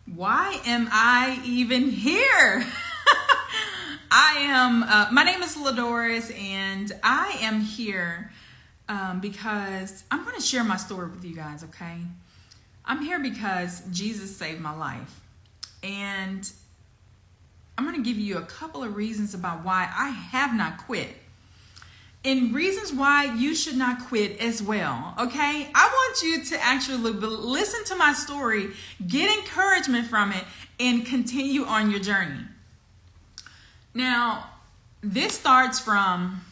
Why am I even here? My name is Ladoris, and I am here because I'm going to share my story with you guys, okay? I'm here because Jesus saved my life. And I'm going to give you a couple of reasons about why I have not quit. And reasons why you should not quit as well, okay? I want you to actually listen to my story, get encouragement from it, and continue on your journey. Now, this starts from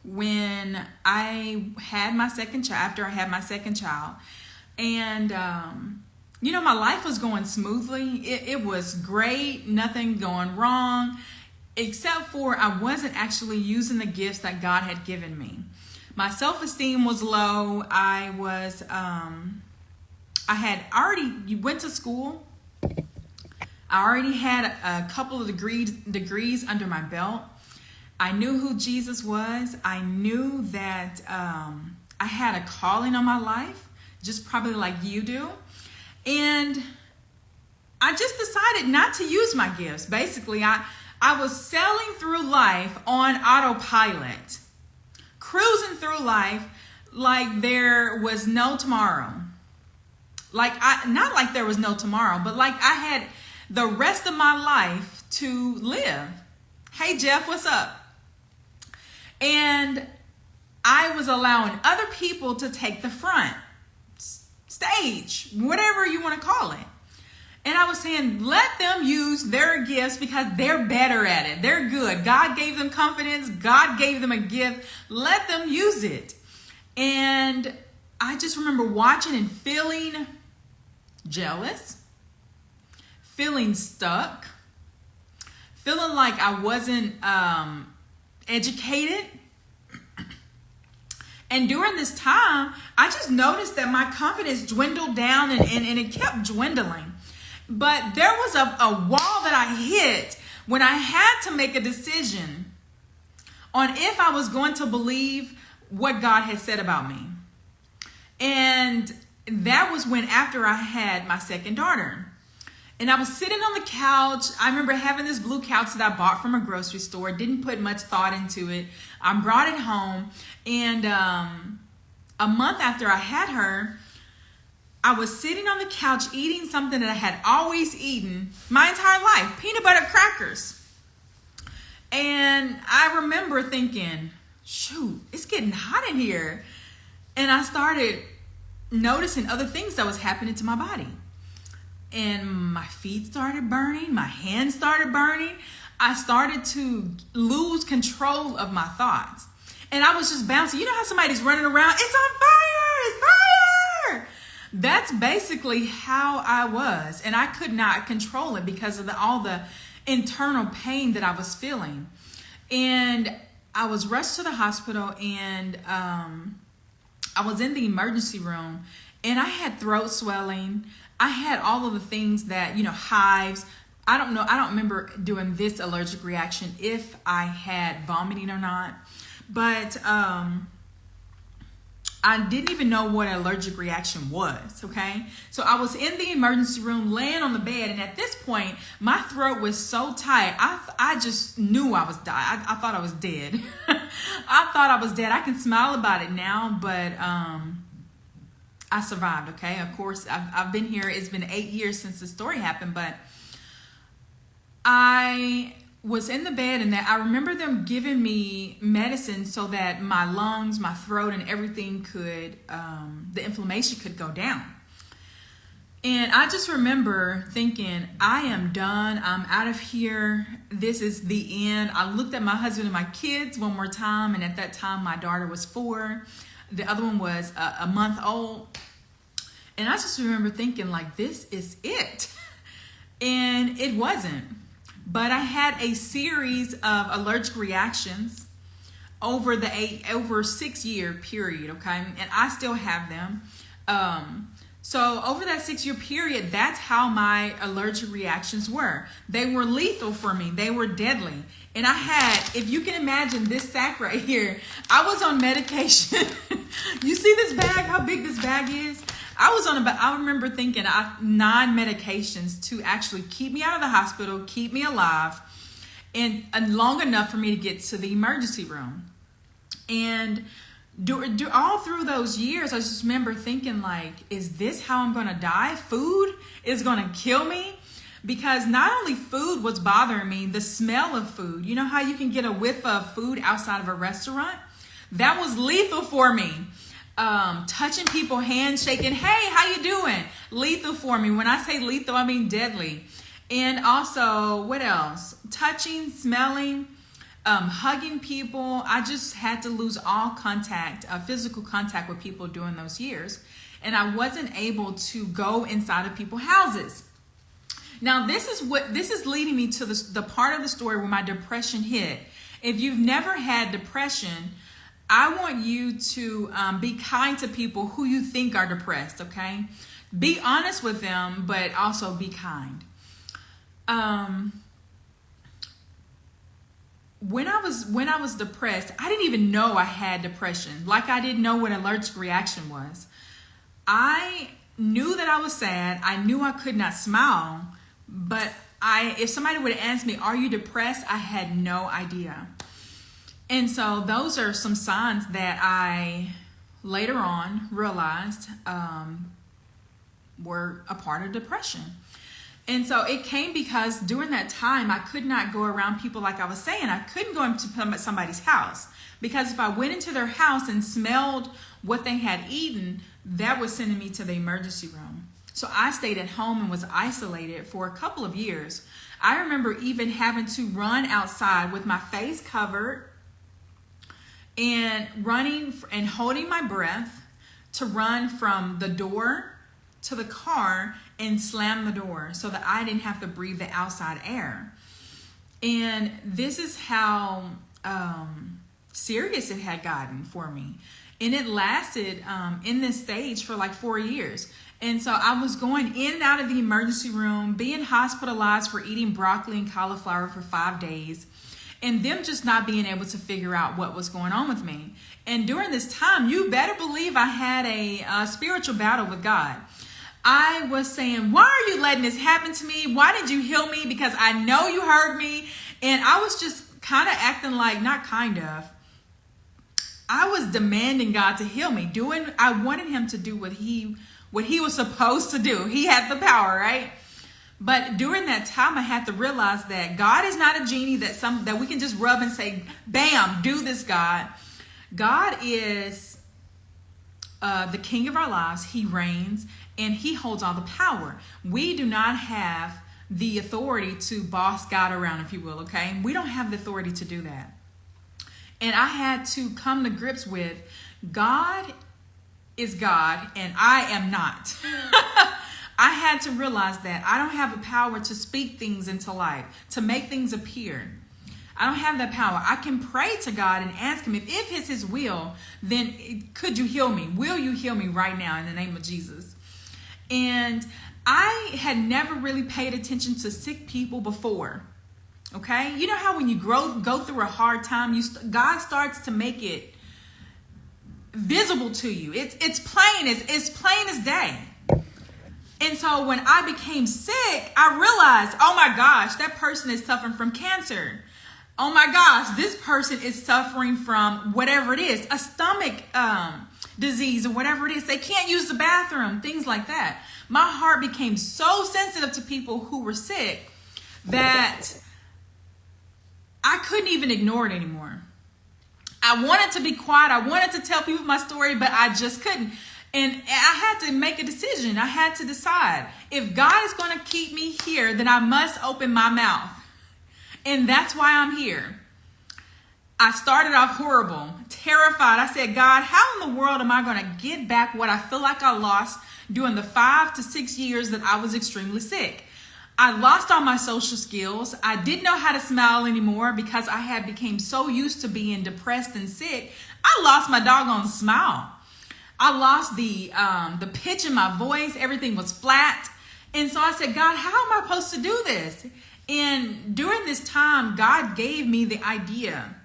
when I had my second child, after I had my second child. And, my life was going smoothly. It was great, nothing going wrong. Except for I wasn't actually using the gifts that God had given me. My self-esteem was low. I had already went to school. I already had a couple of degrees under my belt. I knew who Jesus was. I knew that I had a calling on my life, just probably like you do. And I just decided not to use my gifts. Basically, I was sailing through life on autopilot, cruising through life like there was no tomorrow. Not like there was no tomorrow, but like I had the rest of my life to live. Hey, Jeff, what's up? And I was allowing other people to take the front stage, whatever you want to call it. And I was saying, let them use their gifts because they're better at it. They're good. God gave them confidence. God gave them a gift. Let them use it. And I just remember watching and feeling jealous, feeling stuck, feeling like I wasn't educated. And during this time, I just noticed that my confidence dwindled down and it kept dwindling. But there was a wall that I hit when I had to make a decision on if I was going to believe what God had said about me. And that was when after I had my second daughter. And I was sitting on the couch. I remember having this blue couch that I bought from a grocery store. Didn't put much thought into it. I brought it home. And a month after I had her, I was sitting on the couch eating something that I had always eaten my entire life, peanut butter crackers. And I remember thinking, shoot, it's getting hot in here. And I started noticing other things that was happening to my body. And my feet started burning, my hands started burning. I started to lose control of my thoughts. And I was just bouncing. You know how somebody's running around, it's on fire, it's fire. That's basically how I was. And I could not control it because of all the internal pain that I was feeling. And I was rushed to the hospital, and I was in the emergency room, and I had throat swelling. I had all of the things that, hives. I don't remember doing this allergic reaction if I had vomiting or not. But I didn't even know what an allergic reaction was, okay? So I was in the emergency room laying on the bed, and at this point, my throat was so tight, I just knew I was dying. I thought I was dead. I thought I was dead. I can smile about it now, but I survived, okay? Of course, I've been here. It's been 8 years since the story happened, but I was in the bed, and I remember them giving me medicine so that my lungs, my throat, and everything the inflammation could go down. And I just remember thinking, I am done. I'm out of here. This is the end. I looked at my husband and my kids one more time, and at that time, my daughter was 4. The other one was a month old. And I just remember thinking, like, this is it. And it wasn't. But I had a series of allergic reactions over 6-year period, okay? And I still have them. So over that 6-year period, that's how my allergic reactions were. They were lethal for me. They were deadly. And I had, if you can imagine this sack right here, I was on medication. You see this bag, how big this bag is? I remember thinking 9 medications to actually keep me out of the hospital, keep me alive, and long enough for me to get to the emergency room. And all through those years, I just remember thinking, like, is this how I'm going to die? Food is going to kill me? Because not only food was bothering me, the smell of food. You know how you can get a whiff of food outside of a restaurant? That was lethal for me. Touching people, handshaking, hey, how you doing? Lethal for me. When I say lethal, I mean deadly. And also, what else? Touching, smelling, hugging people. I just had to lose all contact, physical contact with people during those years. And I wasn't able to go inside of people's houses. Now, this is leading me to the part of the story where my depression hit. If you've never had depression, I want you to be kind to people who you think are depressed, okay? Be honest with them, but also be kind. When I was depressed, I didn't even know I had depression. Like I didn't know what allergic reaction was. I knew that I was sad. I knew I could not smile. But if somebody would have asked me, are you depressed? I had no idea. And so those are some signs that I later on realized were a part of depression. And so it came because during that time, I could not go around people like I was saying. I couldn't go into somebody's house because if I went into their house and smelled what they had eaten, that was sending me to the emergency room. So I stayed at home and was isolated for a couple of years. I remember even having to run outside with my face covered and running and holding my breath to run from the door to the car and slam the door so that I didn't have to breathe the outside air. And this is how serious it had gotten for me. And it lasted in this stage for like 4 years. And so I was going in and out of the emergency room, being hospitalized for eating broccoli and cauliflower for 5 days, and them just not being able to figure out what was going on with me. And during this time, you better believe I had a spiritual battle with God. I was saying, why are you letting this happen to me? Why did you heal me? Because I know you heard me. And I was just kind of acting like, not kind of, I was demanding God to heal me. I wanted him to do what he was supposed to do. He had the power, right? But during that time, I had to realize that God is not a genie that we can just rub and say, bam, do this, God. God is the king of our lives. He reigns and he holds all the power. We do not have the authority to boss God around, if you will, okay? We don't have the authority to do that. And I had to come to grips with God is God and I am not. I had to realize that I don't have the power to speak things into life, to make things appear. I don't have that power. I can pray to God and ask him if it's his will, then could you heal me? Will you heal me right now in the name of Jesus? And I had never really paid attention to sick people before. Okay? You know how when you go through a hard time, God starts to make it visible to you. It's plain as day. And so when I became sick, I realized, oh my gosh, that person is suffering from cancer. Oh my gosh, this person is suffering from whatever it is, a stomach disease or whatever it is. They can't use the bathroom, things like that. My heart became so sensitive to people who were sick that I couldn't even ignore it anymore. I wanted to be quiet. I wanted to tell people my story, but I just couldn't. And I had to make a decision. I had to decide if God is going to keep me here, then I must open my mouth. And that's why I'm here. I started off horrible, terrified. I said, God, how in the world am I going to get back what I feel like I lost during the 5 to 6 years that I was extremely sick? I lost all my social skills. I didn't know how to smile anymore because I had become so used to being depressed and sick. I lost my doggone smile. I lost the pitch in my voice. Everything was flat. And so I said, God, how am I supposed to do this? And during this time, God gave me the idea.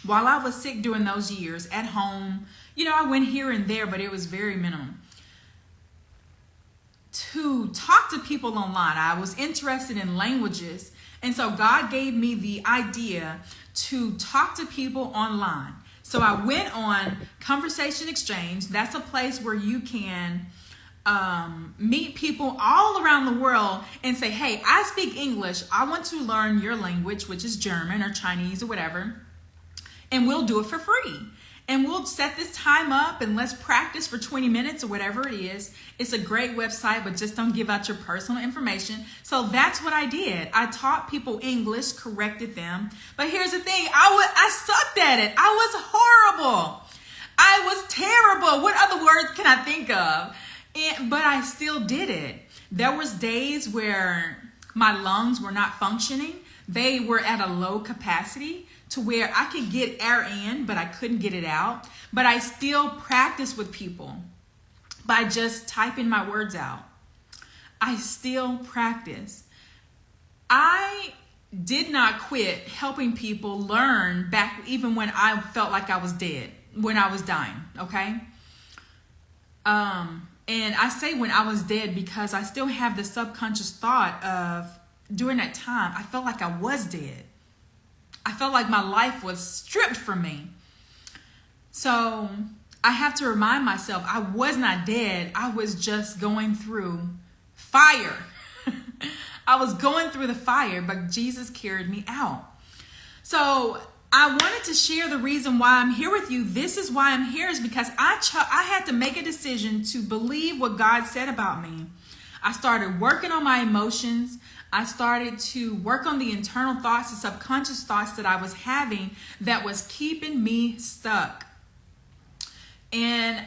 While I was sick during those years at home, I went here and there, but it was very minimum. to talk to people online. I was interested in languages. And so God gave me the idea to talk to people online. So I went on Conversation Exchange. That's a place where you can meet people all around the world and say, hey, I speak English. I want to learn your language, which is German or Chinese or whatever. And we'll do it for free. And we'll set this time up and let's practice for 20 minutes or whatever it is. It's a great website, but just don't give out your personal information. So that's what I did. I taught people English, corrected them. But here's the thing. I sucked at it. I was horrible. I was terrible. What other words can I think of? But I still did it. There was days where my lungs were not functioning. They were at a low capacity to where I could get air in, but I couldn't get it out. But I still practice with people by just typing my words out. I still practice. I did not quit helping people learn back even when I felt like I was dead, when I was dying, okay? And I say when I was dead because I still have the subconscious thought of during that time, I felt like I was dead. I felt like my life was stripped from me. So I have to remind myself I was not dead. I was just going through fire. I was going through the fire, but Jesus carried me out. So I wanted to share the reason why I'm here with you. This is why I'm here is because I had to make a decision to believe what God said about me. I started working on my emotions. I started to work on the internal thoughts, the subconscious thoughts that I was having that was keeping me stuck. And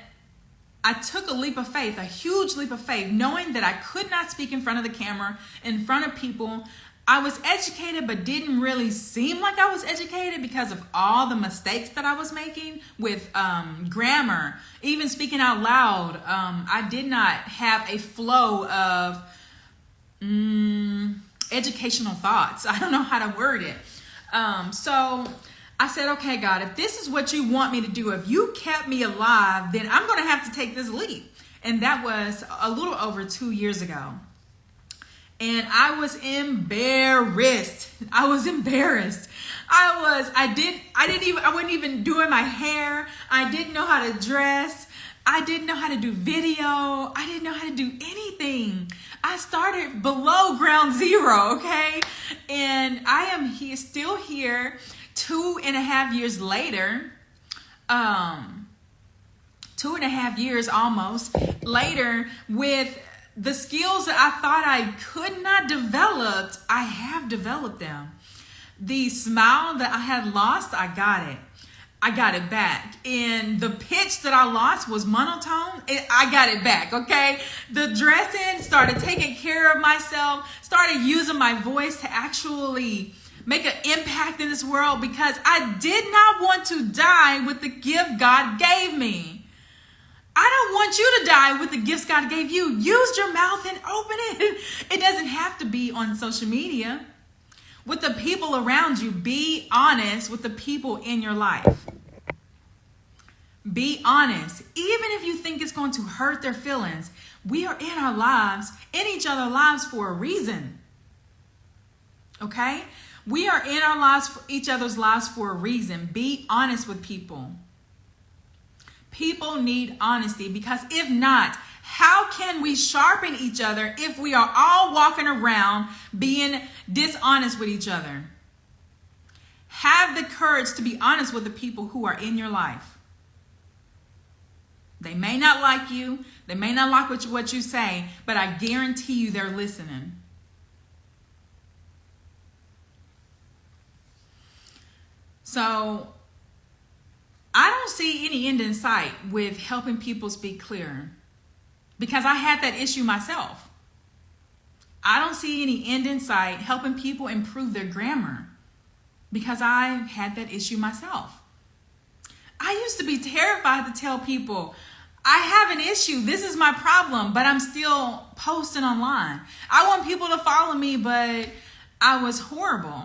I took a leap of faith, a huge leap of faith, knowing that I could not speak in front of the camera, in front of people. I was educated, but didn't really seem like I was educated because of all the mistakes that I was making with grammar, even speaking out loud. I did not have a flow of educational thoughts. I don't know how to word it. So I said, okay, God, if this is what you want me to do, if you kept me alive, then I'm going to have to take this leap. And that was a little over 2 years ago. And I was embarrassed. I wasn't even doing my hair. I didn't know how to dress. I didn't know how to do video. I didn't know how to do anything. I started below ground zero, okay? And I am still here 2.5 years later. 2.5 years almost later with the skills that I thought I could not develop. I have developed them. The smile that I had lost, I got it. I got it back. And the pitch that I lost was monotone. I got it back, okay? The dressing, started taking care of myself, started using my voice to actually make an impact in this world because I did not want to die with the gift God gave me. I don't want you to die with the gifts God gave you. Use your mouth and open it. It doesn't have to be on social media. With the people around you, be honest with the people in your life. Be honest. Even if you think it's going to hurt their feelings, we are in our lives, in each other's lives for a reason. Okay? We are in our lives, for each other's lives for a reason. Be honest with people. People need honesty because if not, how can we sharpen each other if we are all walking around being dishonest with each other? Have the courage to be honest with the people who are in your life. They may not like you. They may not like what you say, but I guarantee you they're listening. So I don't see any end in sight with helping people speak clearer because I had that issue myself. I don't see any end in sight helping people improve their grammar because I had that issue myself. I used to be terrified to tell people, I have an issue. This is my problem, but I'm still posting online. I want people to follow me, but I was horrible.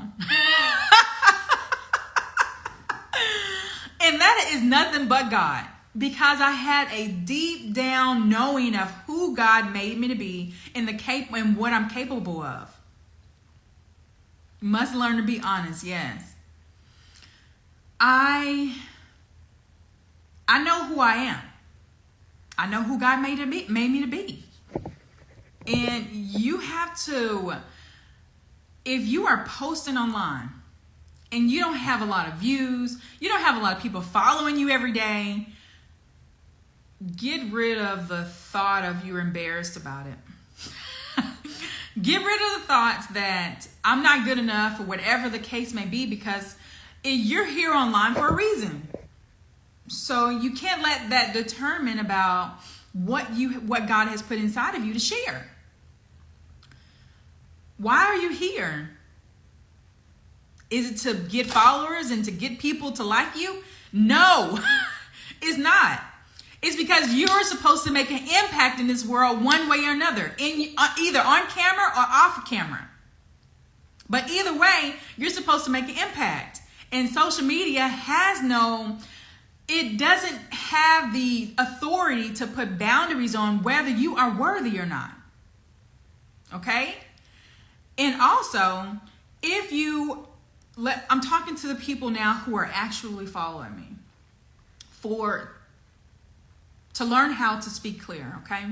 And that is nothing but God. because I had a deep down knowing of who God made me to be and what I'm capable of. You must learn to be honest, yes. I know who I am. I know who God made me to be. And you have to, if you are posting online and you don't have a lot of views, you don't have a lot of people following you every day, get rid of the thought of you're embarrassed about it. Get rid of the thoughts that I'm not good enough or whatever the case may be, because you're here online for a reason. So you can't let that determine about what God has put inside of you to share. Why are you here? Is it to get followers and to get people to like you? No, it's not. It's because you're supposed to make an impact in this world one way or another, either on camera or off camera. But either way, you're supposed to make an impact. And social media it doesn't have the authority to put boundaries on whether you are worthy or not. Okay? And also, I'm talking to the people now who are actually following me to learn how to speak clear, okay?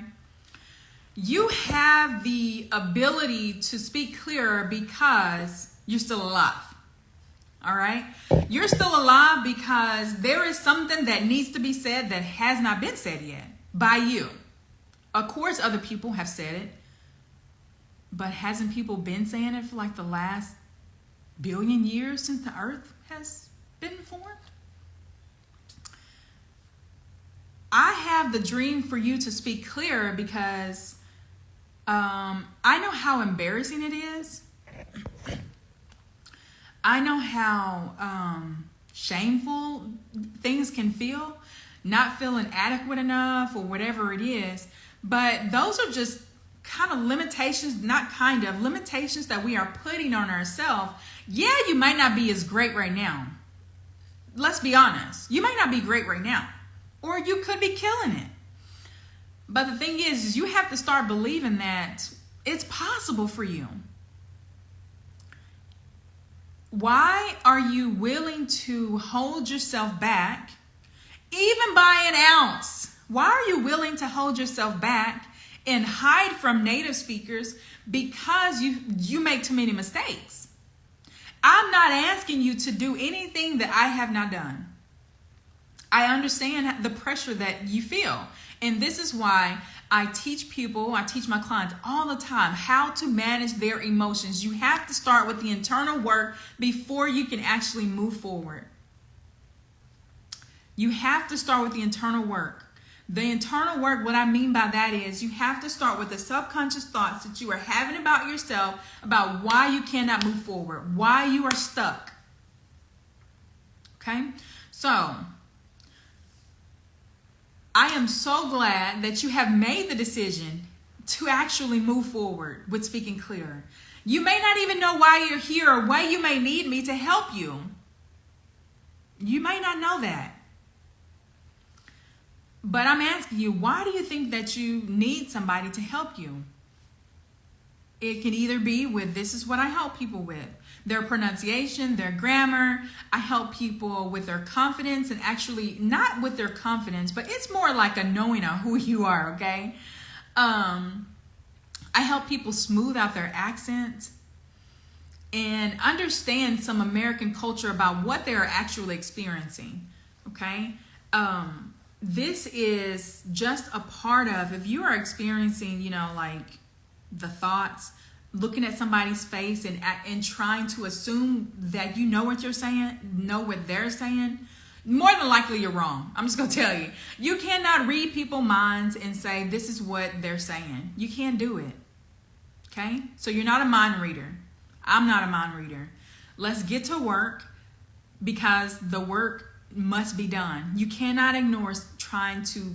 You have the ability to speak clearer because you're still alive. All right? You're still alive because there is something that needs to be said that has not been said yet by you. Of course, other people have said it, but hasn't people been saying it for like the last billion years since the earth has been formed? I have the dream for you to speak clearer because I know how embarrassing it is. I know how shameful things can feel, not feeling adequate enough or whatever it is. But those are just limitations that we are putting on ourselves. Yeah, you might not be as great right now. Let's be honest. You might not be great right now, or you could be killing it. But the thing is you have to start believing that it's possible for you. Why are you willing to hold yourself back, even by an ounce? Why are you willing to hold yourself back and hide from native speakers because you make too many mistakes? I'm not asking you to do anything that I have not done. I understand the pressure that you feel. And this is why I teach my clients all the time how to manage their emotions. You have to start with the internal work before you can actually move forward. You have to start with the internal work. The internal work, what I mean by that is you have to start with the subconscious thoughts that you are having about yourself, about why you cannot move forward, why you are stuck. Okay? So, I am so glad that you have made the decision to actually move forward with speaking clearer. You may not even know why you're here or why you may need me to help you. You may not know that. But I'm asking you, why do you think that you need somebody to help you? It can either be with, this is what I help people with, their pronunciation, their grammar. I help people with their confidence, and actually not with their confidence, but it's more like a knowing of who you are, okay? I help people smooth out their accent and understand some American culture about what they're actually experiencing, okay? This is just a part of, if you are experiencing, like the thoughts, looking at somebody's face and trying to assume that you know what you're saying, know what they're saying, more than likely you're wrong. I'm just going to tell you. You cannot read people's minds and say, this is what they're saying. You can't do it. Okay? So you're not a mind reader. I'm not a mind reader. Let's get to work, because the work must be done. You cannot ignore trying to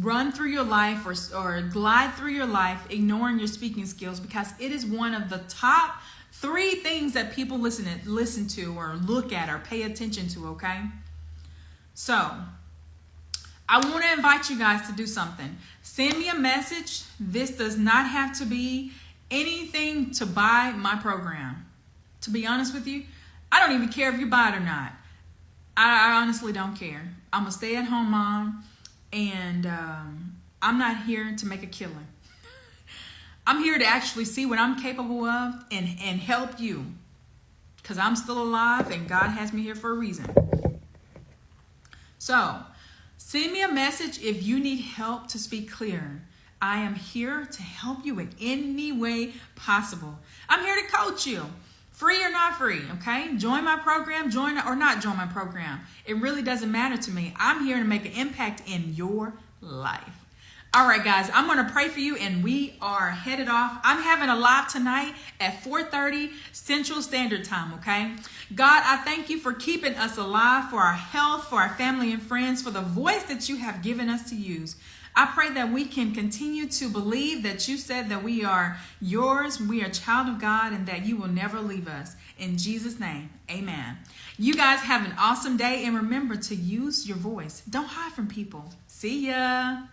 run through your life or glide through your life ignoring your speaking skills, because it is one of the top 3 things that people listen to or look at or pay attention to, okay? So I want to invite you guys to do something. Send me a message. This does not have to be anything to buy my program. To be honest with you, I don't even care if you buy it or not. I honestly don't care. I'm a stay-at-home mom, and I'm not here to make a killing. I'm here to actually see what I'm capable of and help you, because I'm still alive and God has me here for a reason. So send me a message if you need help to speak clear. I am here to help you in any way possible. I'm here to coach you, free or not free, okay? Join my program, join or not join my program. It really doesn't matter to me. I'm here to make an impact in your life. All right, guys, I'm going to pray for you, and we are headed off. I'm having a live tonight at 4:30 Central Standard Time, okay? God, I thank you for keeping us alive, for our health, for our family and friends, for the voice that you have given us to use. I pray that we can continue to believe that you said that we are yours, we are a child of God, and that you will never leave us. In Jesus' name, amen. You guys have an awesome day, and remember to use your voice. Don't hide from people. See ya.